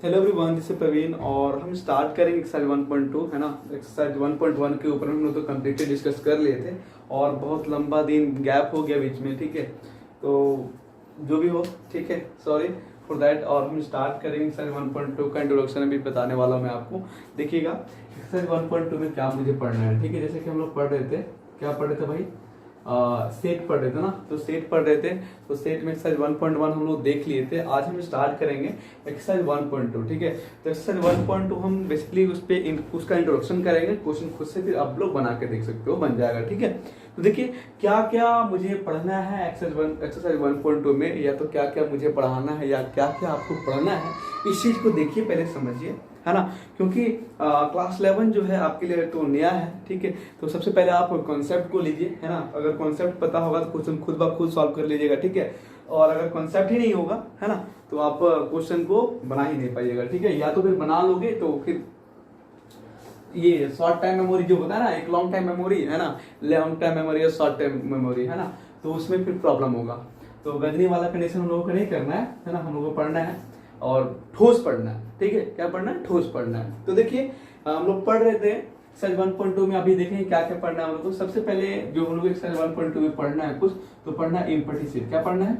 Hello everyone, this is Praveen और हम start करेंगे एक्सरसाइज 1.2 है ना। एक्सरसाइज 1.1 के ऊपर हम लोग तो कम्प्लीटली डिस्कस कर लिए थे और बहुत लंबा दिन गैप हो गया बीच में, ठीक है। तो जो भी हो, ठीक है, सॉरी फॉर दैट। और हम स्टार्ट करेंगे एक्सरसाइज 1.2 का इंट्रोडक्शन अभी बताने वाला हूँ मैं आपको। देखिएगा एक्सरसाइज 1.2 में क्या मुझे पढ़ना है, ठीक है। जैसे कि हम लोग पढ़ रहे थे, क्या पढ़ रहे थे भाई, सेट पढ़ रहे थे ना। तो सेट पढ़ रहे थे, तो सेट में एक्सरसाइज 1.1 हम लोग देख लिए थे। आज हम स्टार्ट करेंगे एक्सरसाइज 1.2, ठीक है। तो एक्सरसाइज 1.2 हम बेसिकली उस पे उसका इंट्रोडक्शन करेंगे, क्वेश्चन खुद से फिर आप लोग बना के देख सकते हो, बन जाएगा, ठीक है। तो देखिए क्या क्या मुझे पढ़ना है एक्सरसाइज 1.2 में, या तो क्या क्या मुझे पढ़ाना है या क्या क्या आपको पढ़ना है, इस चीज को देखिए, पहले समझिए, है ना। क्योंकि क्लास 11 जो है आपके लिए तो नया है, ठीक है। तो सबसे पहले आप कॉन्सेप्ट को लीजिए, है ना। अगर कॉन्सेप्ट पता होगा तो क्वेश्चन खुद ब खुद सॉल्व कर लीजिएगा, ठीक है। और अगर कॉन्सेप्ट ही नहीं होगा, है ना, तो आप क्वेश्चन को बना ही नहीं पाइएगा, ठीक है। या तो फिर बना लोगे तो फिर ये शॉर्ट टाइम मेमोरी जो होता है ना, एक लॉन्ग टाइम मेमोरी है ना, लॉन्ग टाइम मेमोरी और शॉर्ट टाइम मेमोरी, है ना, तो उसमें फिर प्रॉब्लम होगा। तो गजनी वाला कंडीशन हम लोगों को नहीं करना है ना। हम लोगों को पढ़ना है और ठोस पढ़ना है, ठीक है। क्या पढ़ना है? ठोस पढ़ना है। तो देखिए हम लोग पढ़ रहे थे एक्सरसाइज 1.2 में, अभी देखेंगे क्या क्या पढ़ना है हम लोग को। सबसे पहले जो हम लोग एक्सरसाइज 1.2 में पढ़ना है कुछ, तो पढ़ना है इम्पटी सेट। क्या पढ़ना है?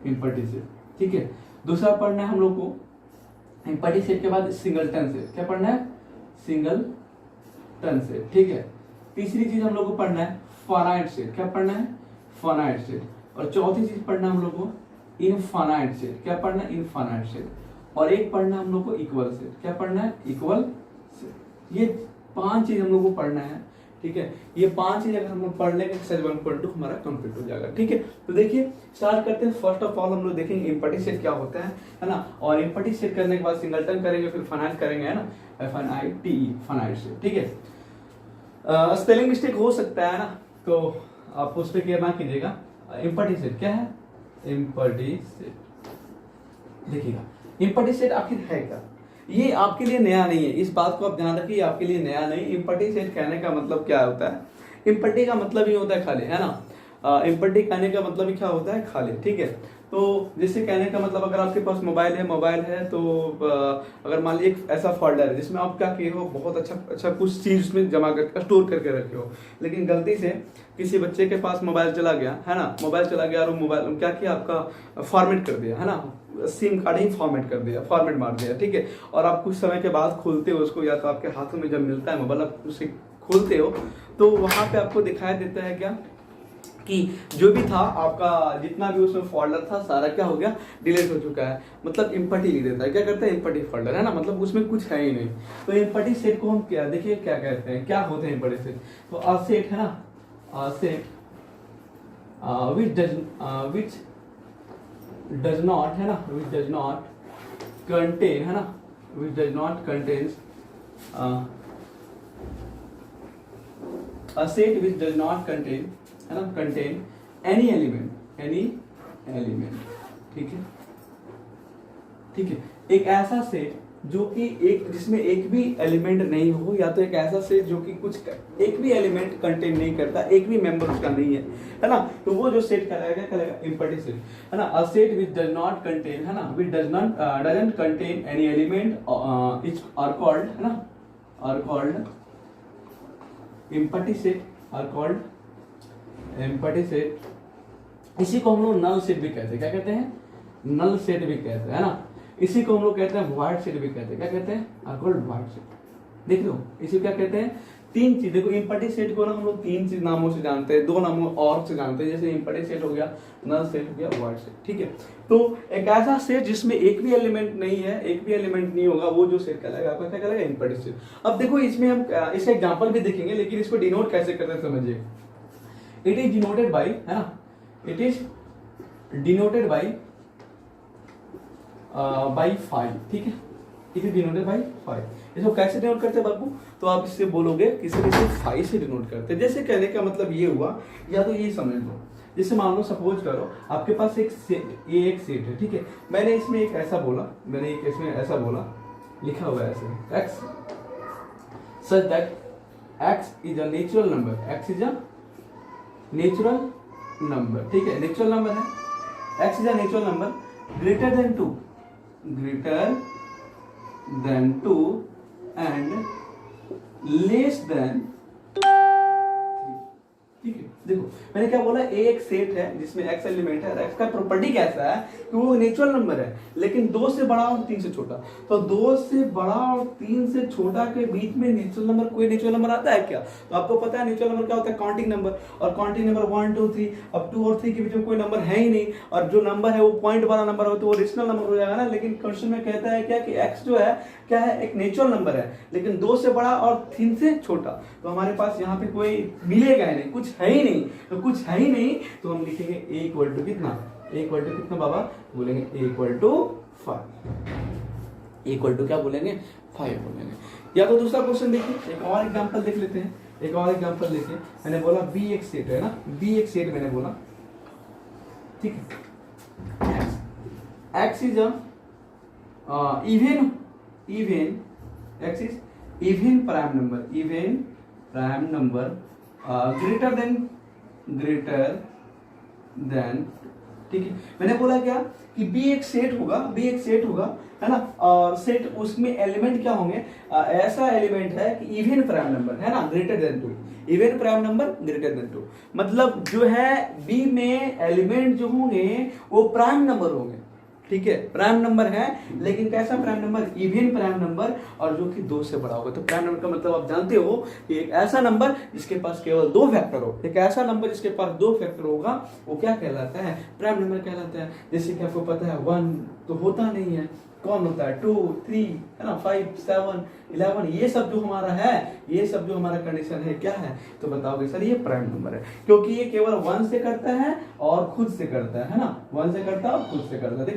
इम्पटी सेट, ठीक है। दूसरा पढ़ना है हम लोग को इम्पटी सेट के बाद सिंगलटन सेट। क्या पढ़ना है? सिंगलटन सेट, ठीक है। तीसरी चीज हम लोग को पढ़ना है फाइनाइट सेट। क्या पढ़ना है? Finite set. और चौथी चीज पढ़ना है हम लोग को इनफाइनाइट सेट। क्या पढ़ना है? Infinite set. और एक पढ़ना है हम लोग को इक्वल सेट। क्या पढ़ना है? Equal set. ये 5 चीज हम लोग को पढ़ना है, ठीक है। ये 5 चीज अगर हम लोग पढ़ लेंगे एक्सरसाइज 1.2 हमारा कंप्लीट हो जाएगा, ठीक है। तो देखिए स्टार्ट करते हैं। फर्स्ट ऑफ ऑल हम लोग देखेंगे इम्पटी सेट क्या होता है ना। और इम्पटी सेट करने के बाद सिंगलटन करेंगे, फिर फाइनाइट करेंगे, है ना, FNITE, फाइनाइट सेट, ठीक है। स्पेलिंग मिस्टेक हो सकता है ना, तो आप उस पर केयर ना कीजिएगा। इम्पटी सेट क्या है? इम्पटी सेट, देखिएगा इम्पटी सेट आखिर है क्या, ये आपके लिए नया नहीं है। इस बात को आप ध्यान रखिए, आपके लिए नया नहीं। इम्पटी सेट कहने का मतलब क्या होता है? इम्पटी का मतलब ही होता है खाली, है ना। इम्पटी कहने का मतलब ही क्या होता है? खाली, ठीक है। तो जैसे कहने का मतलब, अगर आपके पास मोबाइल है तो अगर मान लीजिए एक ऐसा फोल्डर है जिसमें आप क्या किए हो, बहुत अच्छा कुछ चीज उसमें जमा करके स्टोर करके रखे हो, लेकिन गलती से किसी बच्चे के पास मोबाइल चला गया, है ना, मोबाइल चला गया और मोबाइल क्या किया, आपका फॉर्मेट कर दिया, है ना, सिम कार्ड ही फॉर्मेट कर दिया, फॉर्मेट मार दिया, ठीक है। और आप कुछ समय के बाद खोलते हो उसको, या तो आपके हाथों में जब मिलता है मोबाइल, आप उसे खोलते हो, तो वहां पे आपको दिखाई देता है क्या कि जो भी था आपका, जितना भी उसमें फोल्डर था सारा क्या हो गया, डिलीट हो चुका है। मतलब इम्पटी लिख देता है। क्या करता है? इम्पटी फोल्डर, है ना, मतलब उसमें कुछ है ही नहीं। तो इम्पटी सेट को हम क्या, देखिए क्या कहते हैं, क्या होते हैं इम्पटी सेट। तो अ सेट है ना, a set which does not, है ना, which does not contain, है ना, which does not contains a set which does not contain, है ना, contain any element, ठीक है, ठीक है। एक ऐसा सेट जो कि एक जिसमें एक भी एलिमेंट नहीं हो, या तो एक ऐसा सेट जो कि एक भी एलिमेंट कंटेन नहीं करता, एक भी मेंबर उसका नहीं है ना, तो वो जो सेट कहलाएगा इम्पटी सेट, है ना। A set which does not contain, है ना, which doesn't contain any element is are called, है ना, are called empty set, are called empty set. इसी को हम लोग नल सेट भी कहते हैं। क्या कहते हैं? नल सेट भी कहते हैं, है ना। इसी को हम लोग कहते हैं वाइड सेट भी कहते हैं। क्या कहते हैं? Are called void set. देख लो इसी क्या कहते हैं, 3 चीज। देखो इम्पटी सेट को ना हम लोग 3 चीज नामों से जानते हैं, 2 नामों और से जानते हैं। जैसे इम्पटी सेट हो गया, नल सेट हो गया, वाइड सेट, ठीक है। तो एक ऐसा सेट जिसमें एक भी एलिमेंट नहीं है, एक भी एलिमेंट नहीं होगा, वो जो सेट कहलाएगा, आपका क्या कहलाएगा? Empty set. अब देखो इसमें हम इसका एग्जाम्पल भी देखेंगे, लेकिन इसको डिनोट कैसे करते हैं समझिए। इट इज डिनोटेड बाई, है ना, इट इज डिनोटेड बाई 5, ठीक है। It is denoted by 5। इसको कैसे डिनोट करते हैं बाबू? तो आप इससे बोलोगे किसी 5 से डिनोट करते हैं। जैसे कहने का मतलब ये हुआ, या तो ये समझ लो, जैसे मान लो सपोज करो आपके पास एक सेट, ये एक सेट है, ठीक है। मैंने इसमें एक ऐसा बोला, मैंने एक इसमें ऐसा बोला, लिखा हुआ है ऐसे, x such that x is a natural number, x is a natural number, ठीक है, नेचुरल नंबर है, x is a natural number greater than 2, greater than 2 and less than. ठीक है, देखो मैंने क्या बोला, ए एक सेट है जिसमें एक्स एलिमेंट है, एक्स का प्रॉपर्टी कैसा है कि वो नेचुरल नंबर है लेकिन 2 से बड़ा और 3 से छोटा। तो 2 से बड़ा और 3 से छोटा के बीच में नेचुरल नंबर, कोई नेचुरल नंबर आता है क्या? तो आपको पता है नेचुरल नंबर क्या होता है, काउंटिंग नंबर। और काउंटिंग नंबर 1 2 3, अब 2 और 3 के बीच में कोई नंबर है ही नहीं, और जो नंबर है वो पॉइंट वाला नंबर हो तो वो रेशनल नंबर हो जाएगा ना। लेकिन क्वेश्चन में कहता है क्या कि एक्स जो है क्या है, एक नेचुरल नंबर है लेकिन 2 से बड़ा और 3 से छोटा। तो हमारे पास यहाँ पे कोई मिलेगा ही नहीं, कुछ है ही नहीं। तो कुछ है ही नहीं तो हम लिखेंगे a इक्वल टू कितना, a इक्वल टू कितना बाबा, बोलेंगे a equal to 5। a equal to क्या बोलेंगे, 5 बोलेंगे। या तो दूसरा क्वेश्चन देखिए, एक और एग्जांपल देख लेते हैं। एक और एग्जांपल देखिए, मैंने बोला b एक सेट है ना, b एक सेट मैंने बोला, ठीक है। x is a even x is even prime number greater than, ठीक है। मैंने बोला क्या कि b एक सेट होगा है ना, और सेट उसमें एलिमेंट क्या होंगे, ऐसा एलिमेंट है कि इवन प्राइम नंबर है ना, greater than 2, even prime number greater than 2, मतलब जो है b में एलिमेंट जो होंगे वो प्राइम नंबर होंगे, ठीक है, प्राइम नंबर है लेकिन कैसा prime number, even prime number, और जो कि 2 से बड़ा होगा। तो प्राइम नंबर का मतलब आप जानते हो कि एक ऐसा नंबर जिसके पास केवल 2 फैक्टर हो, एक ऐसा नंबर जिसके पास 2 फैक्टर होगा वो क्या कहलाता है, प्राइम नंबर कहलाता है। जैसे कि आपको पता है 1 तो होता नहीं है, कौन होता है 2 3 है ना, 5 7 11, ये सब जो हमारा है, ये सब जो हमारा कंडीशन है क्या है, तो बताओगे सर ये प्राइम नंबर है, क्योंकि ये केवल 1 से करता है और खुद से करता है ना, 1 से करता है और खुद से करता है। देख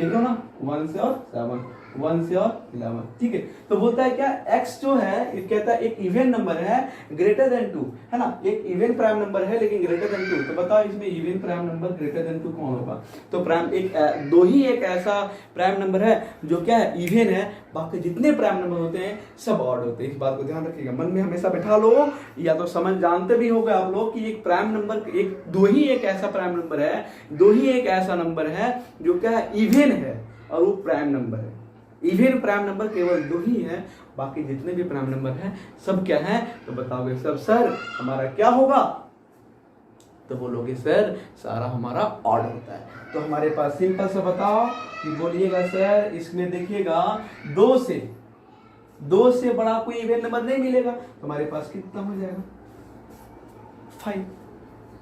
लो ना, 1 से और 7, 1 से और 11, ठीक है। तो बोलता है क्या, x जो है ये कहता है एक इवन नंबर है ग्रेटर देन 2 है ना, एक इवन प्राइम नंबर है लेकिन ग्रेटर देन 2। तो बताओ इसमें even prime number greater than 2 कौन होगा? तो प्राइम दो ही एक ऐसा प्राइम नंबर है जो क्या है, इवन है, बाकी जितने प्राइम नंबर होते हैं सब ऑड होते हैं। इस बात को ध्यान रखिएगा, मन में हमेशा बैठा लो, या तो समझ जानते भी होगा आप लोग कि एक प्राइम नंबर, दो ही एक ऐसा प्राइम नंबर है, दो ही एक ऐसा नंबर है जो क्या है, इवन है और वो प्राइम नंबर है। इवन प्राइम नंबर केवल 2 ही है, बाकी जितने भी प्राइम नंबर हैं सब क्या है, तो बताओगे सब सर हमारा क्या होगा, तो बोलोगे सर सारा हमारा ऑड होता है। तो हमारे पास सिंपल सा बताओ कि बोलिएगा सर, इसमें देखिएगा 2 से बड़ा कोई इवन नंबर नहीं मिलेगा, तो हमारे पास कितना हो जाएगा 5,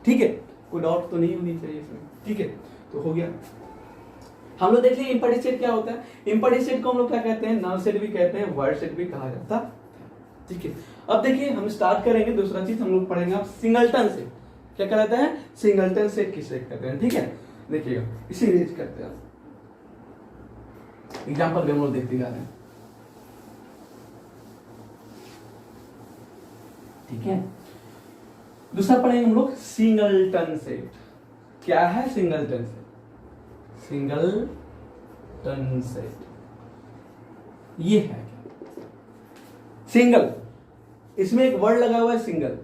ठीक है। कोई डाउट तो नहीं होनी चाहिए इसमें, ठीक है। तो हो गया। हम लोग देख लें इम्पैक्ट सेट क्या होता है। इम्पैक्ट सेट को हम लोग क्या कहते हैं, नल सेट भी कहते हैं, वर्ड सेट भी कहा जाता है, ठीक है। अब देखिए हम स्टार्ट करेंगे, दूसरा चीज हम लोग पढ़ेंगे आप सिंगलटन सेट। क्या कहलाता है, सिंगलटन सेट किसे कहते हैं, ठीक है। देखिएगा इसे रेज करते हैं, एग्जांपल भी हम लोग देखते जा रहे हैं, ठीक है। दूसरा पढ़ेंगे हम लोग सिंगलटन सेट। क्या है सिंगलटन सेट? सिंगलटन सेट ये है सिंगल, इसमें एक वर्ड लगा हुआ है सिंगल,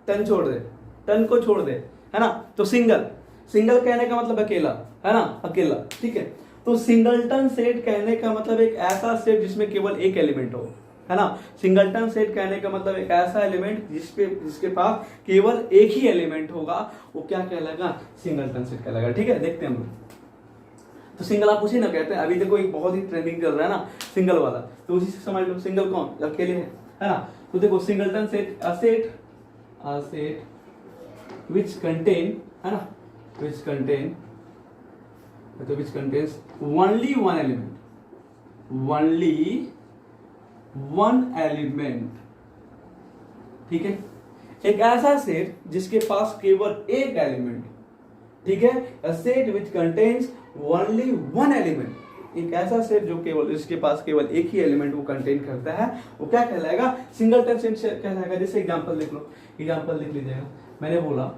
टन छोड़ दे, टन को छोड़ दे, है ना। तो सिंगल कहने का मतलब अकेला, है ना, अकेला, ठीक है। तो सिंगलटन सेट कहने का मतलब एक ऐसा सेट जिसमें केवल एक एलिमेंट हो, है ना। सिंगलटन सेट कहने का मतलब एक ऐसा एलिमेंट जिसके पास केवल एक ही एलिमेंट होगा, वो क्या कहलाएगा, सिंगलटन सेट कहलाएगा, ठीक है। देखते हैं हम। तो सिंगल आप उसी ना कहते हैं, अभी देखो एक बहुत ही ट्रेंडिंग चल रहा है ना सिंगल वाला, तो उसी से समझ लो सिंगल कौन, अकेले है ना। तो देखो singleton set, a set which contain, है ना, which contains only one element, ठीक है। एक ऐसा सेट जिसके पास केवल एक एलिमेंट, ठीक है। A set which contains only one element, एक ऐसा सेट जो केवल जिसके पास केवल एक ही एलिमेंट वो कंटेन करता है, वो क्या कहलाएगा, सिंगलटन सेट कहलाएगा। जैसे एग्जांपल देख लो, एग्जांपल देख लीजिएगा। मैंने बोला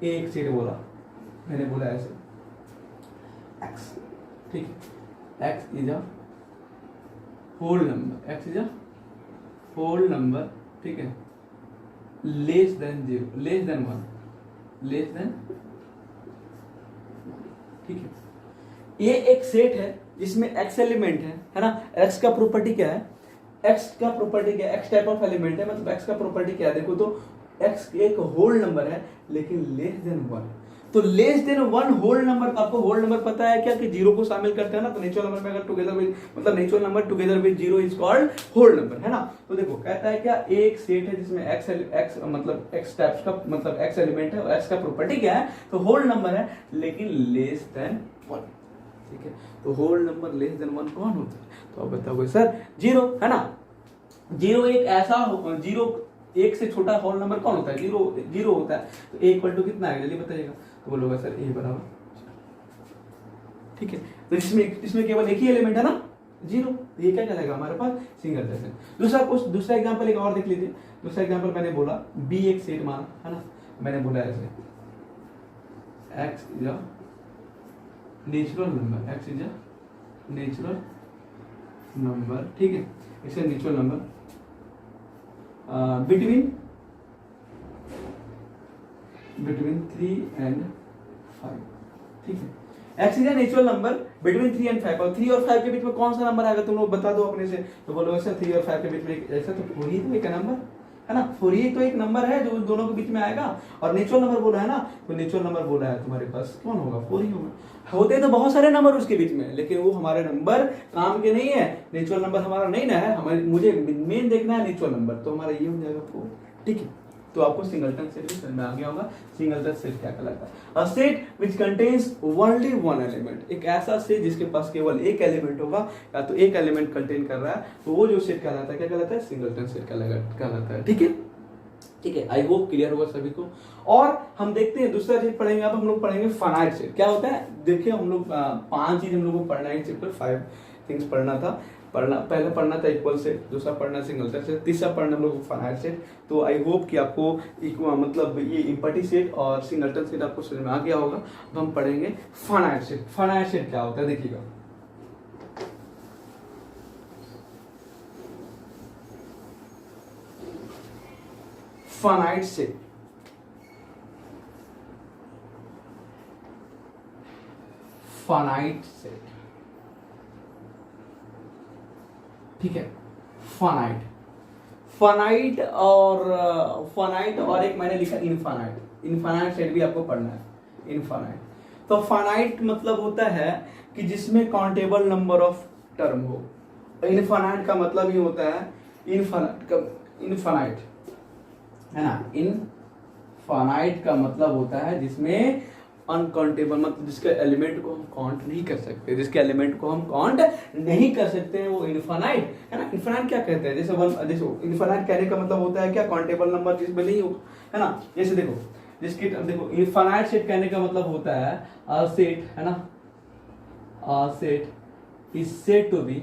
एक सेट बोला, मैंने बोला ऐसे x, ठीक है, x is a whole number, ठीक है, लेस देन 0, लेस देन 1, ठीक है। ये एक सेट है जिसमें x एलिमेंट है ना, x का प्रॉपर्टी क्या है, x का प्रॉपर्टी क्या है, x टाइप ऑफ एलिमेंट है, मतलब x का प्रॉपर्टी क्या है, देखो तो x एक होल नंबर है लेकिन लेस देन 1, तो लेस देन 1 होल नंबर, आपको होल नंबर पता है क्या कि जीरो को शामिल करते हैं ना, तो नेचुरल नंबर में अगर टुगेदर विद, मतलब natural number together with zero is called whole number, है ना। तो देखो कहता है क्या, एक सेट है जिसमें x मतलब x टाइप्स का मतलब x एलिमेंट है और x का प्रॉपर्टी क्या है, तो होल नंबर है लेकिन लेस देन 1, ठीक है। तो होल नंबर लेस देन 1 कौन होता है, तो आप बताओगे सर जीरो, है ना। जीरो एक ऐसा जीरो, एक से छोटा होल नंबर कौन होता है, जीरो होता है। तो a इक्वल टू कितना है, जल्दी बताइएगा, तो बोलोगे सर a बराबर, ठीक है। तो इसमें केवल एक ही एलिमेंट है ना, जीरो, तो ये क्या कहलाएगा हमारे पास सिंगल सेट। दूसरा एग्जांपल एक और देख लीजिए। दूसरा एग्जांपल मैंने बोला b एक सेट माना, है ना, मैंने बोला ऐसे x is a natural number, x is a natural number, ठीक है, it's a natural number between 3 and 5, ठीक है। x is a natural number between 3 and 5, और 3 और 5 के बीच में कौन सा नंबर आएगा, तुम लोग बता दो अपने से। तो बोलोगे सर 3 और 5 के बीच में ऐसा, तो 4 ही तो एक नंबर है ना, 4 ही तो एक नंबर है जो दोनों के बीच में आएगा, और नेचुरल नंबर बोला है ना, तो नेचुरल नंबर बोला है तुम्हारे पास, कौन होगा, 4 ही होगा। होते तो बहुत सारे नंबर उसके बीच में, लेकिन वो हमारे नंबर काम के नहीं है, नेचुरल नंबर हमारा नहीं ना है, हमारे मुझे मेन देखना है नेचुरल नंबर, तो हमारा ये हो जाएगा 4, ठीक है। तो आपको सिंगलटन सेट भी समझ में आ गया होगा। सिंगलटन सेट क्या कहलाता है, a set which contains only one element, एक ऐसा सेट जिसके पास केवल एक एलिमेंट होगा, या तो एक एलिमेंट कंटेन कर रहा है, तो वो जो सेट कहलाता है क्या कहलाता है, सिंगलटन सेट कहलाता है, ठीक है। ठीक है, आई होप क्लियर होगा सभी को। और हम देखते हैं दूसरा चीज पढ़ेंगे, अब हम लोग पढ़ेंगे फाइनाइट सेट क्या होता है। देखिए हम लोग 5 चीज हम लोग को पढ़ना है, चैप्टर 5 थिंग्स पहले पढ़ना था इक्वल सेट, दूसरा पढ़ना सिंगलटन सेट, तीसरा पढ़ना हम लोग फाइनाइट सेट। तो आई होप कि आपको मतलब ये इम्पटी सेट और सिंगलटन सेट आपको समझ में आ गया होगा। अब हम पढ़ेंगे फाइनाइट सेट। फाइनाइट सेट क्या होता है देखिएगा, फाइनाइट सेट फाइनाइट सेट ठीक है, फाइनाइट फाइनाइट और एक मैंने लिखा इनफाइनाइट। इनफाइनाइट सेट भी आपको पढ़ना है। इनफाइनाइट, तो फाइनाइट मतलब होता है कि जिसमें काउंटेबल नंबर ऑफ टर्म हो। इनफाइनाइट का मतलब ही होता है इनफाइनाइट है ना। इनफाइनाइट का मतलब होता है जिसमें अनकाउंटेबल, मतलब जिसके एलिमेंट को हम काउंट नहीं कर सकते, जिसके एलिमेंट को हम काउंट नहीं कर सकते हैं, वो इनफाइनाइट है ना। इनफाइनाइट क्या कहते हैं, जैसे इनफाइनाइट कहने का मतलब होता है क्या, काउंटेबल नंबर जिसमें नहीं होगा, है ना। जैसे देखो इनफाइनाइट सेट कहने का मतलब होता है अ सेट, है ना, a set is said to be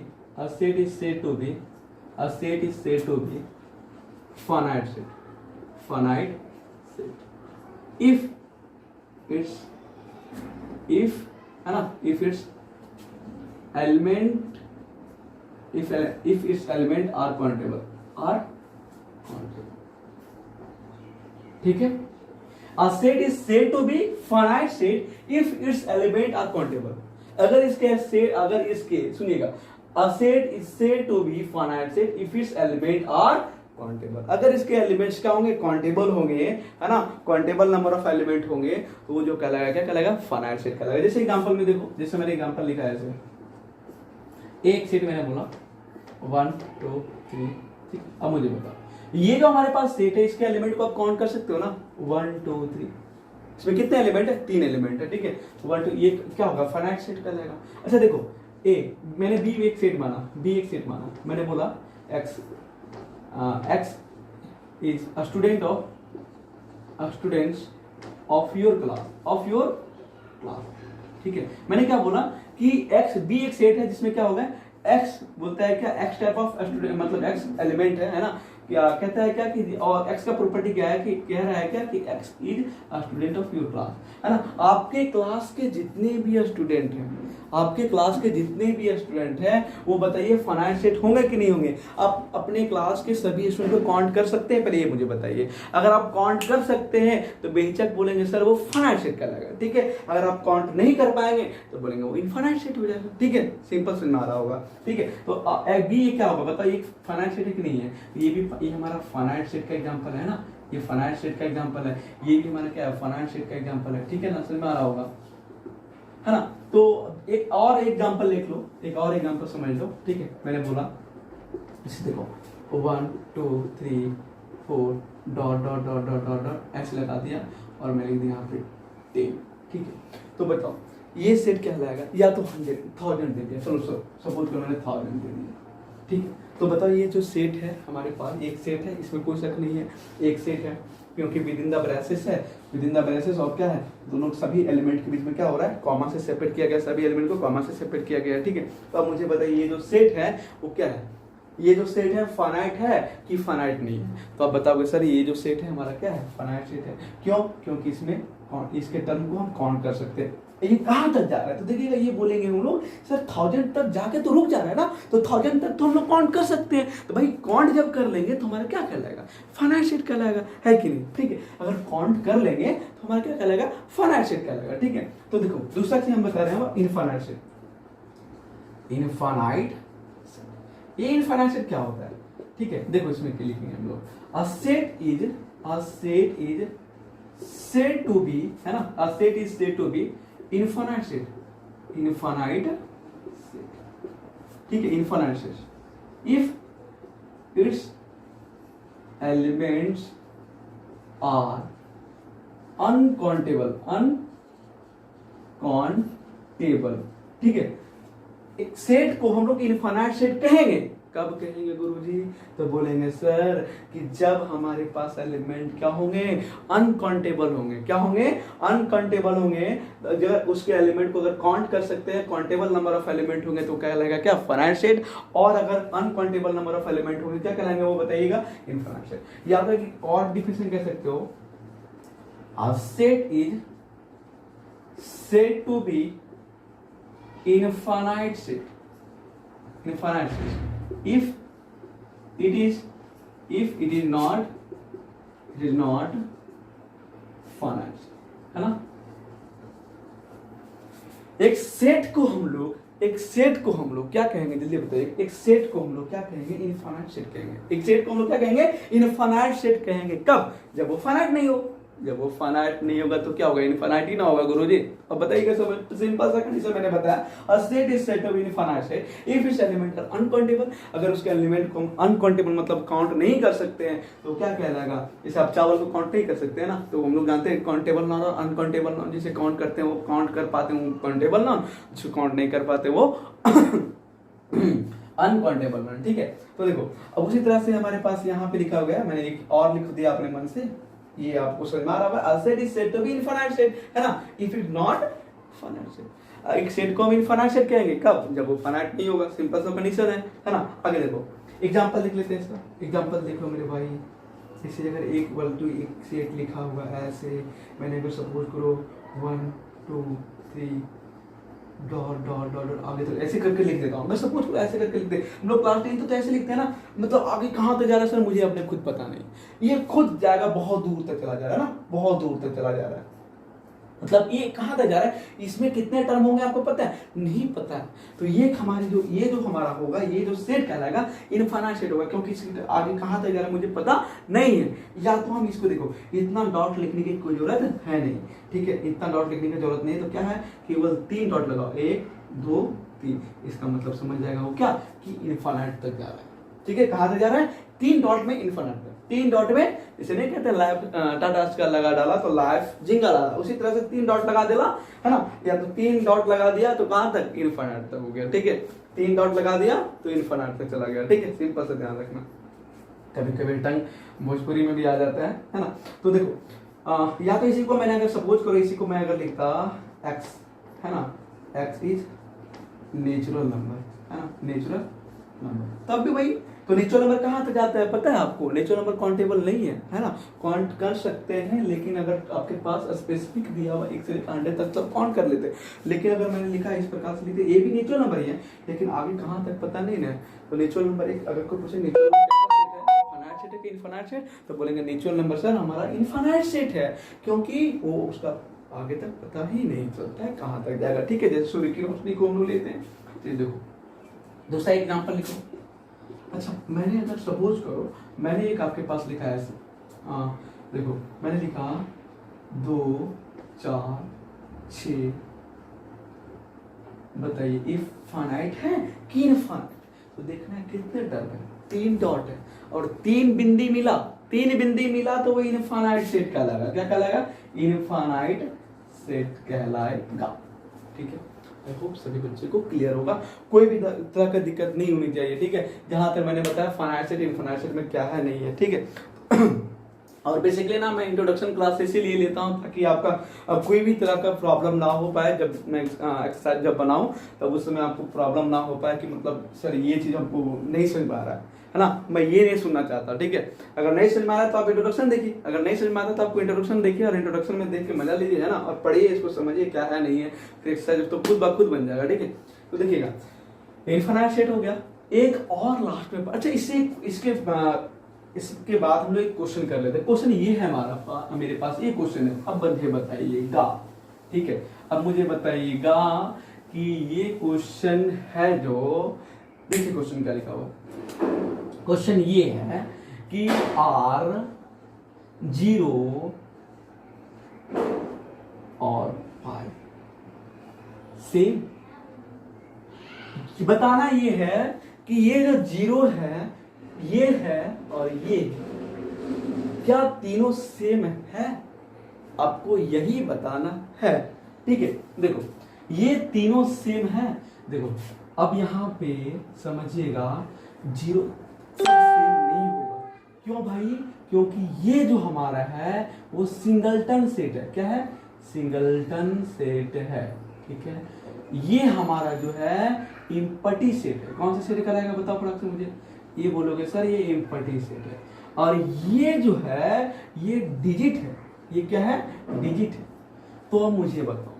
finite set, finite set if है ना, if its element are countable, ठीक है। A set is said to be finite set if its element are countable। अगर इसके सुनिएगा, a set is said to be finite set if its element are countable. अगर इसके elements क्या होंगे, countable होंगे, है ना, काउंटेबल नंबर ऑफ एलिमेंट होंगे, तो वो जो कहलाएगा क्या कहलाएगा, फाइनाइट सेट कहलाएगा। जैसे एग्जांपल में देखो, जैसे मैंने एग्जांपल लिखा है, ऐसे एक सेट मैंने बोला 1 2 3, ठीक। अब मुझे बताओ, ये जो हमारे पास सेट है इसके एलिमेंट को आप काउंट कर सकते हो ना, 1 2 3, इसमें कितने एलिमेंट है, 3 एलिमेंट है, ठीक है। 1 2, ये क्या होगा, फाइनाइट सेट कहलाएगा। अच्छा देखो, मैंने बी एक सेट माना, मैंने बोला X is a student of your class, ठीक है। मैंने क्या बोला कि X B एक सेट है जिसमें क्या होगा, X बोलता है क्या, X टाइप ऑफ स्टूडेंट, मतलब X एलिमेंट है ना, क्या कहता है क्या कि और x का प्रॉपर्टी क्या है कि कह रहा है क्या कि x is a student of your class, है ना। आपके क्लास के जितने भी स्टूडेंट हैं, आपके क्लास के जितने भी स्टूडेंट हैं वो बताइए फाइनाइट सेट होंगे कि नहीं होंगे। आप अपने क्लास के सभी स्टूडेंट को काउंट कर सकते हैं, पहले ये मुझे बताइए। अगर आप काउंट कर सकते हैं तो बेहिचक बोलेंगे सर वो फाइनाइट सेट कहलाएगा, ठीक है। अगर आप काउंट नहीं कर पाएंगे तो बोलेंगे वो इनफाइनाइट सेट हो जाएगा, ठीक है। सिंपल समझ में आ रहा होगा, ठीक है। तो बी ये क्या होगा बताइए, फाइनाइट सेट है कि नहीं है। ये हमारा फाइनाइट सेट का एग्जांपल है ना, ये फाइनाइट सेट का एग्जांपल है, ये भी हमारा क्या है फाइनाइट सेट का एग्जांपल है, ठीक है ना, समझ में आ रहा होगा, है ना। तो एक और एग्जांपल लिख लो, एक और एग्जांपल समझ लो, ठीक है। मैंने बोला इसे देखो 1 2 3 4 dot dot dot dot dot dot ऐसे लगा दिया और मैं लिख दिया यहाँ पे 10, ठीक है। तो बताओ ये सेट क्या लाएगा, या तो 1000 दे दिया, चलो सपोज करो मैंने 1000 दे दिया, ठीक है। तो बताओ ये जो सेट है हमारे पास एक सेट है, इसमें कोई शक नहीं है, एक सेट है क्योंकि विद इन द ब्रेसेस है, विद इन द ब्रेसेस और क्या है दोनों सभी एलिमेंट के बीच में क्या हो रहा है कॉमा से सेपरेट किया गया, सभी एलिमेंट को कॉमा से सेपरेट किया गया है, ठीक है। तो अब मुझे बताइए ये जो सेट है वो क्या है, ये जो सेट है फाइनाइट है कि फाइनाइट नहीं है। तो आप बताओगे सर ये जो सेट है हमारा क्या है फाइनाइट सेट है, क्यों, क्योंकि इसमें इसके टर्म को हम काउंट कर सकते हैं। ये कहाँ तक जा रहा है तो देखिएगा ये बोलेंगे हम लोग सर 1000 तक जाके तो रुक जा रहा है ना, तो 1000 तक तो हम लोग काउंट कर सकते हैं। तो भाई काउंट जब कर लेंगे तो हमारा क्या कहलाएगा फाइनाइट सेट कहलाएगा, है कि नहीं, ठीक है। अगर काउंट कर लेंगे तो हमारा क्या कहलाएगा फाइनाइट सेट कहलाएगा, ठीक है। तो देखो दूसरा चीज हम बता रहे हैं इनफाइनाइट सेट, इनफाइनाइट ये इनफाइनाइट सेट क्या होता है, ठीक है। देखो इसमें क्या लिखेंगे हम लोग, अ set is said to be, है ना, a set is said to be infinite set, infinite set, ठीक है, infinite set if its elements are uncountable, ठीक है। एक सेट को हम लोग इनफाइनाइट सेट कहेंगे, कब कहेंगे गुरुजी, तो बोलेंगे सर कि जब हमारे पास एलिमेंट क्या होंगे अनकाउंटेबल होंगे, क्या होंगे अनकाउंटेबल होंगे। अगर उसके एलिमेंट को अगर काउंट कर सकते हैं काउंटेबल नंबर ऑफ एलिमेंट होंगे तो क्या कहलाएगा क्या फाइनाइट सेट, और अगर अनकाउंटेबल नंबर ऑफ एलिमेंट होंगे क्या कहलाएंगे वो बताइएगा इनफाइनाइट सेट। या फिर और डिफिनेशन कह सकते हो, a set is said to be infinite set, infinite set if it is not finite, है ना। एक सेट को हम लोग क्या कहेंगे जल्दी बताइए, एक सेट को हम लोग क्या कहेंगे इनफाइनाइट सेट कहेंगे, एक सेट को हम लोग क्या कहेंगे इनफाइनाइट सेट कहेंगे, कब, जब वो फाइनाइट नहीं हो, जब वो फाइनाइट नहीं होगा तो क्या होगा इनफाइनाइट ही ना होगा गुरुजी। अब बताइएगा समझ, सिंपल सा कंडीशन मैंने बताया, a set is set of infinite set if it's element are uncountable, अगर उसके एलिमेंट को अनकाउंटेबल मतलब काउंट नहीं कर सकते हैं तो क्या कहलाएगा, जैसे आप चावल को काउंट नहीं कर सकते हैं ना, तो हम लोग जानते हैं काउंटेबल नॉन और अनकाउंटेबल नॉन, जिसे काउंट करते हैं वो काउंट कर पाते हैं वो काउंटेबल नॉन, जिसे काउंट नहीं कर पाते वो अनकाउंटेबल नॉन, ठीक है। तो देखो अब उसी तरह से हमारे पास यहाँ पे लिखा हुआ है, मैंने एक और लिख दिया अपने मन से, ये आपको समझ में आ रहा होगा, a set is said to be infinite set, है ना, if it not finite set. एक सेट को हम इनफाइनाइट सेट कहेंगे कब, जब वो फाइनाइट नहीं होगा, सिंपल सा कंडीशन है ना। आगे देखो एग्जांपल लिख लेते हैं इसका, एग्जांपल देखो मेरे भाई, इसे अगर एक सेट लिखा हुआ है ऐसे, मैंने अगर सपोज करो 1 2 3 डॉट डॉट डॉट डॉट आगे तो ऐसे करके लिख देता हूँ मैं, सपोज को ऐसे करके लिखते हैं हम लोग क्लास 10 तो ऐसे लिखते हैं ना, मतलब आगे कहाँ तक जा रहा है सर मुझे अपने खुद पता नहीं, ये खुद जाएगा बहुत दूर तक चला जा रहा है ना, बहुत दूर तक चला जा रहा है, मतलब ये कहाँ तक जा रहा है, इसमें कितने टर्म होंगे आपको पता है, नहीं पता है। तो ये हमारी जो हमारा होगा, ये जो सेट कहलाएगा इनफाइनाइट सेट होगा, क्योंकि इसके आगे कहाँ तक जा रहा है मुझे पता नहीं है। या तो हम इसको देखो इतना डॉट लिखने की कोई जरूरत है नहीं, ठीक है, इतना डॉट लिखने की जरूरत नहीं है, तो क्या है केवल 3 डॉट लगाओ, 1 2 3, इसका मतलब समझ जाएगा वो क्या कि इनफाइनाइट तक जा रहा है, ठीक है। कहाँ तक जा रहा है 3 डॉट में इनफाइनाइट तक, 3 डॉट में जैसे नहीं कहते लाइफ टाटा का लगा डाला तो लाइफ जिंगा डाला, उसी तरह से 3 डॉट लगा देला, है ना, या तो 3 डॉट लगा दिया तो कहां तक इनफाइनाइट तक हो गया, ठीक है, 3 डॉट लगा दिया तो इनफाइनाइट तक चला गया, ठीक है। सिंपल से ध्यान रखना, कभी कभी टंग भोजपुरी में भी आ जाता है ना। तो देखो या तो इसी को मैंने अगर सपोज करो, इसी को मैं अगर लिखता x, है ना, x इज नेचुरल नंबर, है ना, नेचुरल नंबर, तब भी वही। तो नेचुरल नंबर कहाँ तक जाता है पता है आपको? नेचुरल नंबर काउंटेबल नहीं है ना, काउंट कर सकते हैं, लेकिन अगर आपके पास स्पेसिफिक दिया हुआ 1 से 100 तक तो काउंट कर लेते हैं। लेकिन अगर मैंने लिखा है इस प्रकार से लिखते, ये भी नेचुरल नंबर ही है, लेकिन आगे कहाँ तक पता नहीं ना। तो नेचुरल नंबर एक, अगर कोई पूछे नेचुरल फाइनाइट सेट है कि इनफाइनाइट सेट, तो बोलेंगे नेचुरल नंबर सर हमारा इनफाइनाइट सेट है, क्योंकि वो उसका आगे तक पता ही नहीं चलता है कहाँ तक जाएगा। ठीक है, जैसे सूर्य की रोशनी को हम लोग लेते हैं। तो देखो दूसरा एग्जाम्पल लिखो। अच्छा, मैंने अगर सपोज करो मैंने एक आपके पास लिखा है ऐसे, देखो मैंने लिखा 2 4 6, बताइए इनफाइनाइट है कि इनफाइनाइट? तो देखना है कितने टर्म है, 3 डॉट है और 3 बिंदी मिला, 3 बिंदी मिला तो वो इनफाइनाइट सेट कहलाएगा। क्या कहलाएगा? इनफाइनाइट सेट कहलाएगा। ठीक है, आई होप सभी बच्चे को क्लियर होगा, कोई भी तरह का दिक्कत नहीं होनी चाहिए। ठीक है, जहां तक मैंने बताया फाइनाइट सेट इनफाइनाइट सेट में क्या है नहीं है। ठीक है और बेसिकली ना मैं इंट्रोडक्शन क्लास इसीलिए लेता हूं ताकि आपका अब कोई भी तरह का प्रॉब्लम ना हो पाए। जब मैं एक्सरसाइज जब बनाऊं तब उस समय आपको प्रॉब्लम ना हो पाए कि मतलब सर ये चीज हमको नहीं समझ में आ रहा है ना, मैं ये नहीं सुनना चाहता। ठीक है, अगर नहीं समझ में आ रहा है तो आप इंट्रोडक्शन देखिए, अगर नहीं समझ में आता तो आपको इंट्रोडक्शन देखिए और इंट्रोडक्शन में देख के मजा लीजिए, है ना, और पढ़िए इसको, समझिए क्या है नहीं है, फिर एक्सरसाइज तो खुद ब खुद बन जाएगा। ठीक है, तो देखिएगा इनफाइनाइट सेट हो गया। एक और लास्ट में, अच्छा इसके बाद हम लोग एक क्वेश्चन कर लेते हैं। क्वेश्चन ये है हमारा, मेरे पास ये क्वेश्चन है, अब मुझे बताइएगा। ठीक है, अब मुझे बताइएगा कि ये क्वेश्चन है जो, देखिए क्वेश्चन क्या लिखा हुआ। क्वेश्चन ये है कि R 0 और 5 सेम, बताना ये है कि ये जो 0 है, ये है और ये क्या तीनों सेम है, आपको यही बताना है। ठीक है, देखो ये तीनों सेम है। देखो अब यहां पे समझिएगा 0 सेम नहीं होगा, क्यों भाई? क्योंकि ये जो हमारा है वो सिंगलटन सेट है। क्या है? सिंगलटन सेट है। ठीक है, ये हमारा जो है इम्पटी सेट है। कौन सा सेट कराएगा बताओ फटाक से मुझे, ये बोलोगे सर ये इम्पटी सेट है। और ये जो है ये डिजिट है। ये क्या है? डिजिट है। तो अब मुझे बताओ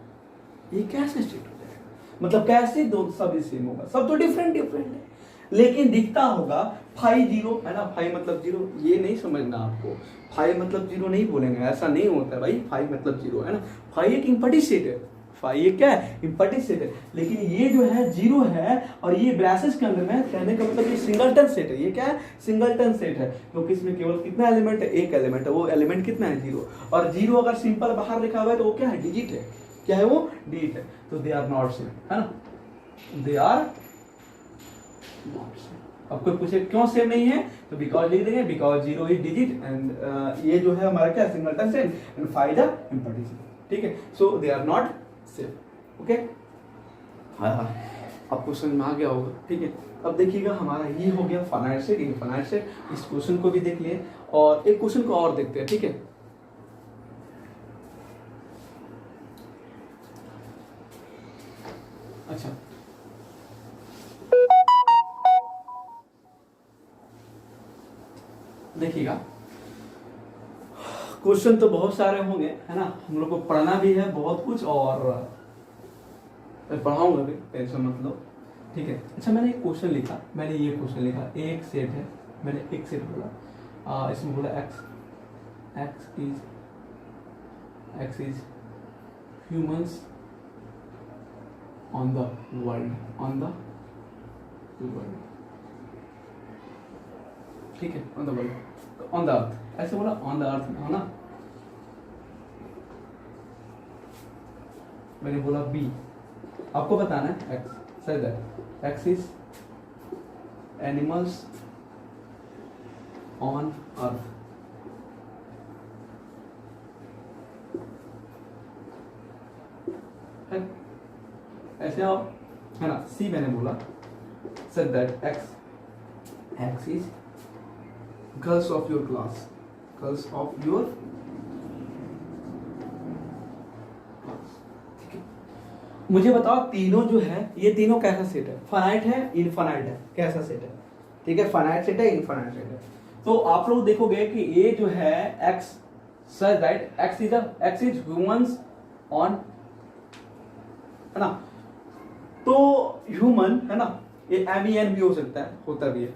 ये कैसे सेट हो जाएगा, मतलब कैसे दो सब सेम होगा? सब तो डिफरेंट है, लेकिन दिखता होगा 5 0 है ना, 5 मतलब 0, ये नहीं समझना आपको, 5 मतलब 0 नहीं बोलेंगे, ऐसा नहीं होता है भाई, 5 मतलब 0 है ना। 5 एक इम्पटी सेट है, 5 ये क्या है? इम्पटी सेट है। लेकिन ये जो है 0 है और ये ब्रैसेस के अंदर में, कहने का मतलब ये सिंगलटन सेट है। ये क्या है? सिंगलटन सेट है, क्योंकि इसमें केवल कितना एलिमेंट है? एक एलिमेंट है। वो एलिमेंट कितना है? 0। और 0 अगर सिंपल बाहर लिखा हुआ है तो वो क्या है? डिजिट है। क्या है वो? डिजिट है। तो दे आर नॉट सेम, है ना, दे आर नॉट सेम। अब कोई पूछे क्यों सेम नहीं है, तो बिकॉज लिख देंगे, बिकॉज 0 इज डिजिट एंड ये जो है हमारा क्या? Singleton set and 5 the empty set. ठीक है, so they are not same. Okay, हाँ आपको समझ में आ गया होगा। ठीक है, अब देखिएगा हमारा ये हो गया फाइनाइट सेट, इनफाइनाइट सेट। इस क्वेश्चन को भी देख लिए और एक क्वेश्चन को और देखते हैं। ठीक है, अच्छा देखिएगा, क्वेश्चन तो बहुत सारे होंगे, है ना, हम लोग को पढ़ना भी है बहुत कुछ, और मैं पढ़ाऊंगा भी, टेंशन मत लो। ठीक है, अच्छा मैंने एक क्वेश्चन लिखा, मैंने ये क्वेश्चन लिखा, एक सेट है, मैंने एक सेट बोला, इसमें बोला x is humans on the world, ठीक है, on the world, on the earth, ऐसे बोला ऑन द अर्थ में, है ना। मैंने बोला बी, आपको बताना है एक्स, सही that x is animals on earth, ऐसे आप, है ना। सी मैंने बोला sir that x is girls of your class, girls of your class, ठीक है। मुझे बताओ तीनों जो है ये तीनों कैसा सेट है, फाइनाइट है इनफाइनाइट है, कैसा सेट है? ठीक है, फाइनाइट सेट है इनफाइनाइट सेट है। तो आप लोग देखोगे कि ये जो है x sir right, x is humans on, है ना? तो ह्यूमन है ना, ये MEN भी हो सकता है, होता भी है।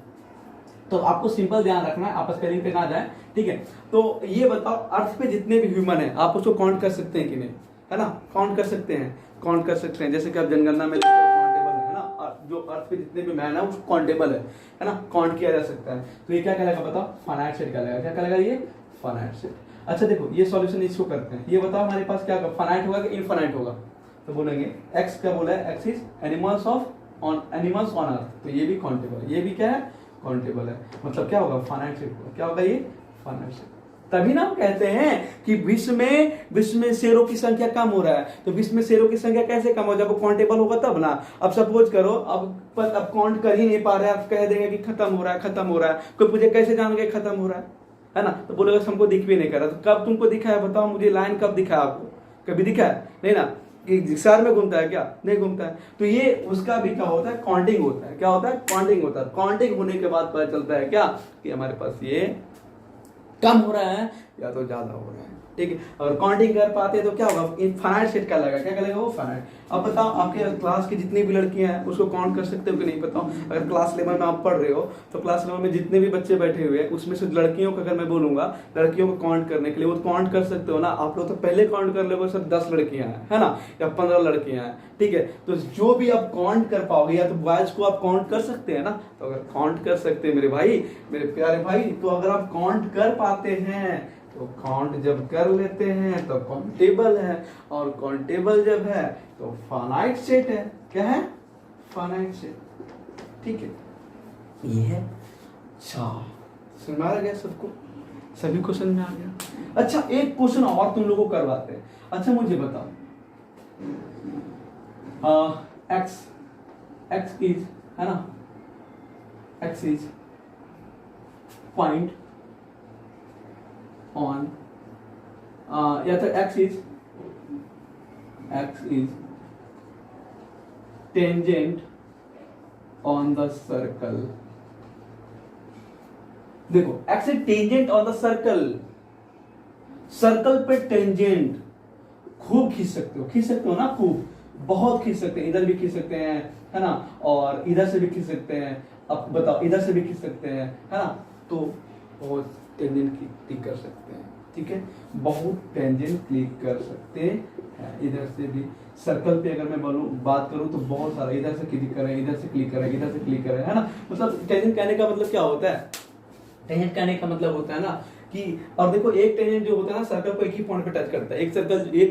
तो आपको सिंपल ध्यान रखना है, आप स्पेलिंग पे ना जाए, ठीक है? तो ये बताओ अर्थ पे जितने भी ह्यूमन है आप उसको काउंट कर सकते हैं कि नहीं, है ना? काउंट कर सकते हैं, काउंट कर सकते हैं। जैसे कि आप जनगणना में काउंटेबल है ना, जो अर्थ पे जितने भी मैन है वो काउंटेबल है ना, काउंट किया जा सकता है। तो ये क्या कहलाएगा बताओ? फाइनाइट सेट कहलाएगा। क्या कहलाएगा ये? Finite set. अच्छा देखो ये सॉल्यूशन इसको करते हैं, ये बताओ हमारे पास क्या फाइनाइट होगा कि इनफाइनाइट होगा? तो बोलेंगे एक्स क्या बोला है, x is animals on earth, तो ये भी काउंटेबल है, ये भी क्या है? काउंटेबल है। मतलब क्या होगा? फाइनाइट सेट होगा। क्या होगा ये? Finite set. तभी ना हम कहते हैं कि विश्व में शेरों की संख्या कम हो रहा है। तो विश्व में शेरों की संख्या कैसे कम हो? जब वो काउंटेबल होगा तब ना। अब सपोज करो अब काउंट कर ही नहीं पा रहे, आप कह देंगे कि खत्म हो रहा है, खत्म हो रहा है। कोई मुझे कैसे जान गए खत्म हो रहा है ना? तो बोलेगा हमको दिख भी नहीं कर रहा। तो कब तुमको दिखा है बताओ मुझे? लाइन कब दिखा है आपको? कभी दिखा है? नहीं ना। कि शहर में घूमता है क्या? नहीं घूमता है। तो ये उसका भी क्या होता है? काउंटिंग होता है। क्या होता है? काउंटिंग होता है। काउंटिंग होने के बाद पता चलता है क्या कि हमारे पास ये कम हो रहा है या तो ज्यादा हो रहा है, ठीक है? अगर काउंटिंग कर पाते हैं तो क्या होगा? इनफाइनाइट सेट का लगेगा। क्या करेगा वो? फाइनाइट। अब बताओ आपके क्लास की जितनी भी लड़कियां हैं उसको काउंट कर सकते हो कि नहीं बताओ? अगर क्लास लेवल में आप पढ़ रहे हो तो क्लास लेवल में जितने भी बच्चे बैठे हुए हैं उसमें से लड़कियों को अगर मैं बोलूंगा लड़कियों को काउंट करने के लिए, वो काउंट कर सकते हो ना आप लोग? तो पहले काउंट कर लोगे सब 10 लड़कियां हैं, है ना, या 15 लड़कियां हैं, ठीक है? तो जो भी आप काउंट कर पाओगे या तो बॉयज को आप काउंट कर सकते हैं ना। तो अगर काउंट कर सकते हैं मेरे भाई, मेरे प्यारे भाई, तो अगर आप काउंट कर पाते हैं तो काउंट जब कर लेते हैं तो काउंटेबल है, और काउंटेबल जब है तो फाइनाइट सेट है। क्या है? फाइनाइट सेट, ठीक है? ये है। अच्छा समझ में आ गया सबको? सभी को समझ में आ गया? अच्छा एक क्वेश्चन और तुम लोगों को करवाते हैं। अच्छा मुझे बताओ एक्स इज, है ना, एक्स इज पॉइंट ऑन, या तो x is tangent on the circle। देखो x is tangent on the circle, circle पे टेंजेंट खूब खींच सकते हो ना, खूब बहुत खींच सकते हैं। इधर भी खींच सकते हैं, है ना, और इधर से भी खींच सकते हैं। अब बताओ इधर से भी खींच सकते हैं, है ना? तो बहुत टेंजेंट क्लिक कर सकते हैं, ठीक है? बहुत टेंजेंट क्लिक कर सकते हैं। इधर से भी सर्कल पे अगर मैं बात करूं तो बहुत सारा, इधर से क्लिक करें, इधर से क्लिक करें, इधर से क्लिक करें, है ना? मतलब टेंजेंट कहने का मतलब क्या होता है? टेंजेंट कहने का मतलब होता है ना कि, और देखो एक टेंजेंट जो होता है ना सर्कल को एक ही पॉइंट पे टच करता है। एक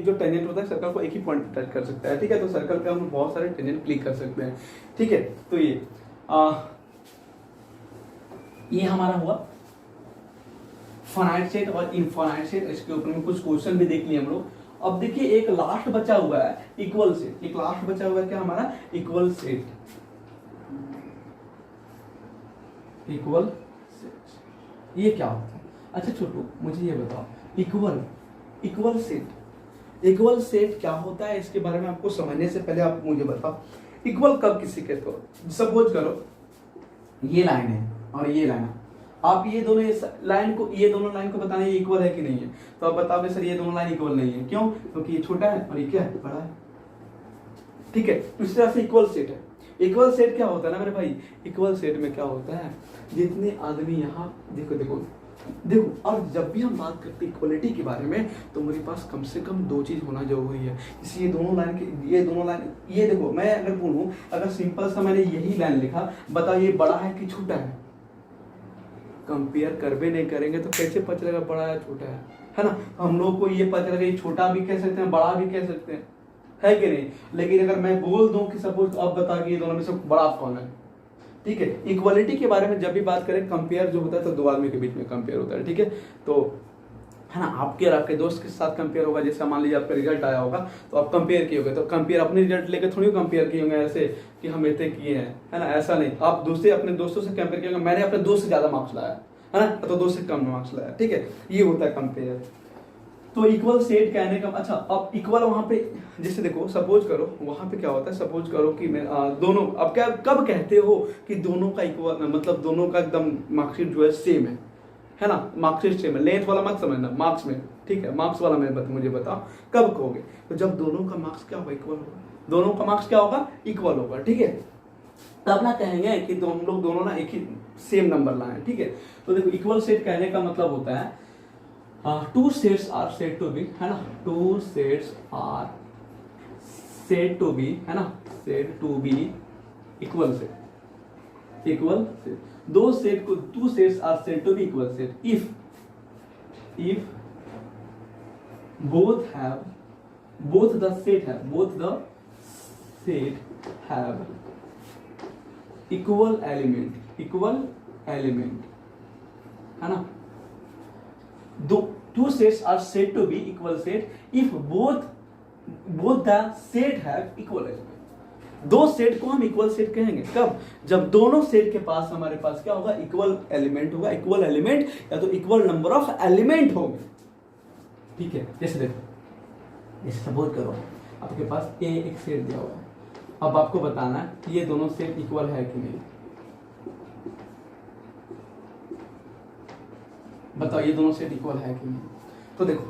जो टेंजेंट होता है सर्कल को एक ही पॉइंट पे टच कर सकता है, ठीक है? तो सर्कल पे हम बहुत सारे टेंजेंट क्लिक कर सकते हैं, ठीक है? तो ये हमारा हुआ फाइनाइट सेट और इनफाइनाइट सेट। इसके ऊपर में कुछ क्वेश्चन भी देख लिए हम लोग। अब देखिए एक लास्ट बचा हुआ है इक्वल सेट। एक लास्ट बचा हुआ है क्या हमारा? Equal set. इक्वल सेट ये क्या होता है? अच्छा छोटू मुझे ये बताओ, इक्वल सेट क्या होता है? इसके बारे में आपको समझने से पहले आप मुझे बताओ इक्वल कब किसी कहते हो? सपोज करो ये लाइन है और ये लाइन है, आप ये दोनों लाइन को बताना ये इक्वल है कि नहीं है। तो आप बताओगे सर ये दोनों लाइन इक्वल नहीं है, क्यों? क्योंकि ये छोटा है और ये क्या है? बड़ा है, ठीक है? इस तरह से इक्वल सेट है। इक्वल सेट क्या होता है ना मेरे भाई? इक्वल सेट में क्या होता है? जितने आदमी यहाँ देखो, और जब भी हम बात करते हैं इक्वलिटी के बारे में तो मेरे पास कम से कम दो चीज होना जरूरी है। इसी ये दोनों लाइन ये देखो, मैं अगर बोलूं, अगर सिंपल सा मैंने यही लाइन लिखा, बताओ ये बड़ा है कि छोटा है? कंपेयर करबे नहीं करेंगे तो कैसे पता चलेगा बड़ा है छोटा है ना? हम लोग को ये पता चलेगा ये छोटा भी कह सकते हैं, बड़ा भी कह सकते हैं, है कि नहीं? लेकिन अगर मैं बोल दूं कि सपोज अब बता कि ये दोनों में से बड़ा कौन है, ठीक है? इक्वालिटी के बारे में जब भी बात करें कंपेयर जो होता है तो दो आदमी के बीच में कंपेयर होता है, ठीक है? तो है ना, आपके और आपके दोस्त के साथ कंपेयर होगा। जैसे मान लीजिए आपका रिजल्ट आया होगा तो आप कंपेयर किए होंगे, तो कंपेयर अपने रिजल्ट लेकर थोड़ी कंपेयर किए होंगे ऐसे कि हम इतने किए हैं, है ना? ऐसा नहीं, आप दूसरे अपने दोस्तों से कंपेयर किए होंगे, मैंने अपने दोस्त से ज्यादा मार्क्स लाया, है ना, तो दोस्त से कम मार्क्स लाया, ठीक है? ये होता है कंपेयर। तो इक्वल सेट कहने का अच्छा, अब इक्वल वहां पे जैसे देखो सपोज करो वहां पे क्या होता है, सपोज करो कि मैं दोनों, अब क्या कब कहते हो कि दोनों का इक्वल, मतलब दोनों का एकदम मार्कशीट जो है सेम है ना, मार्कशीट सेम है, लेंथ वाला मत समझना, मार्क्स में, ठीक है, मार्क्स वाला मुझे बताओ कब कहोगे, तो जब दोनों का मार्क्स क्या होगा, इक्वल होगा, दोनों का मार्क्स क्या होगा, इक्वल होगा, ठीक है, तब ना कहेंगे कि हम लोग दोनों ना एक ही सेम नंबर लाए, ठीक है। तो देखो इक्वल सेट कहने का मतलब होता है two sets are said to be, है ना, two sets are said to be, है ना, said to be equal set, equal set, दो सेट को, two sets are said to be equal set if both the set have equal element, है ना, two sets are said to be equal set if both the set have equal element। दो set को हम equal set कहेंगे कब, जब दोनों set के पास हमारे पास क्या होगा, इक्वल एलिमेंट होगा, इक्वल एलिमेंट या तो इक्वल नंबर ऑफ एलिमेंट होंगे, ठीक है। जैसे देखो, जैसे सपोज करो आपके पास ए एक सेट दिया हुआ है, अब आपको बताना है कि ये दोनों सेट इक्वल है कि नहीं, बताओ ये दोनों सेट इक्वल है कि नहीं। तो देखो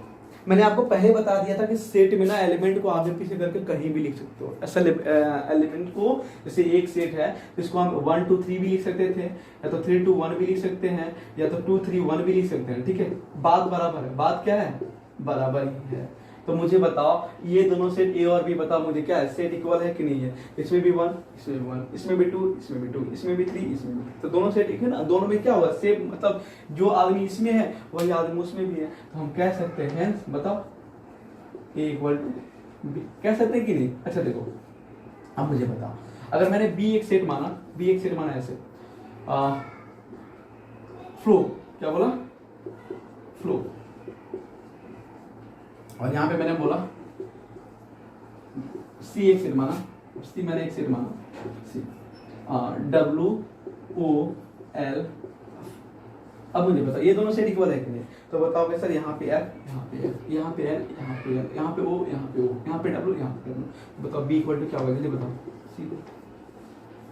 मैंने आपको पहले बता दिया था कि सेट में ना एलिमेंट को आगे पीछे करके कहीं भी लिख सकते हो, ऐसा एलिमेंट को, जैसे एक सेट है इसको हम 1 2 3 भी लिख सकते थे, या तो 3 2 1 भी लिख सकते हैं, या तो 2 3 1 भी लिख सकते हैं, ठीक है, बात बराबर है, बात क्या है, बराबर ही है। तो मुझे बताओ ये दोनों सेट ए और बी, बताओ मुझे क्या है, सेट इक्वल है कि नहीं है, इसमें भी 1, इसमें भी 1, इसमें भी 2, इसमें भी 2, इसमें भी 3, इसमें भी, तो दोनों सेट एक है ना, दोनों में क्या हुआ, सेम, मतलब जो आदमी इसमें है वही आदमी उसमें भी है, तो हम कह सकते हैं, बताओ ए इक्वल टू बी, कह सकते हैं कि नहीं। अच्छा देखो अब मुझे बताओ, अगर मैंने बी एक सेट माना ऐसे, फ्लो, क्या बोला, फ्लो, और यहां पे मैंने बोला सी एक सेट माना, सी मैंने एक सेट माना, सी WOL। अब मुझे बताओ ये दोनों सेट इक्वल है कि नहीं, तो बताओगे सर यहाँ पे F, यहाँ पे F, यहाँ पे L, यहाँ पे L, यहाँ पे O, यहाँ पे O, यहाँ पे W, यहाँ पे W, बताओ B इक्वल टू क्या होगा, जल्दी बताओ, सी,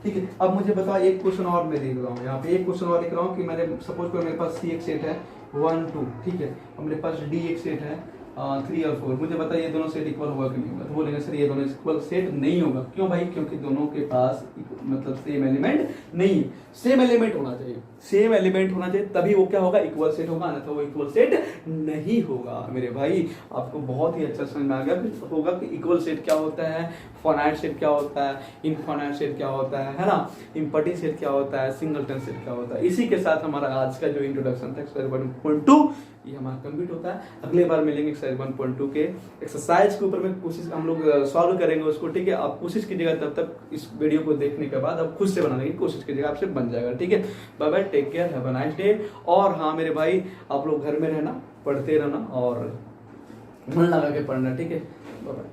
ठीक है। अब मुझे बताओ एक क्वेश्चन और मैं देख रहा हूँ, यहाँ पे एक क्वेश्चन और लिख रहा हूँ कि मैंने सपोज करो मेरे पास सी एक सेट है 1 2, ठीक है, और मेरे पास डी एक सेट है 3 और 4, मुझे बताइए ये दोनों सेट इक्वल होगा कि नहीं होगा, तो बोलेंगे सर ये दोनों इक्वल सेट नहीं होगा, क्यों भाई, क्योंकि दोनों के पास मतलब सेम एलिमेंट नहीं, सेम एलिमेंट होना चाहिए, सेम एलिमेंट होना चाहिए, तभी वो क्या होगा, इक्वल सेट होगा, ना तो वो इक्वल सेट नहीं होगा। मेरे भाई आपको बहुत ही अच्छा समझ में आ गया होगा कि इक्वल सेट क्या होता है, फाइनाइट सेट क्या होता है, इनफाइनाइट सेट क्या होता है ना, इम्पटी सेट क्या होता है, सिंगलटन सेट क्या होता है। इसी के साथ हमारा आज का जो इंट्रोडक्शन था एक्सरसाइज 1.2 ये हमारा कंप्लीट होता है। अगले बार मिलेंगे एक्सरसाइज 1.2 के एक्सरसाइज के ऊपर में कोशिश हम लोग सॉल्व करेंगे उसको, ठीक है। आप कोशिश कीजिएगा, तब तक इस वीडियो को देखने के बाद आप खुद से बनाने की कोशिश कीजिएगा, आपसे बन जाएगा, ठीक है। Bye bye, take care, have a nice day. और हाँ मेरे भाई आप लोग घर में रहना, पढ़ते रहना और मन लगा के पढ़ना, ठीक है। Bye bye.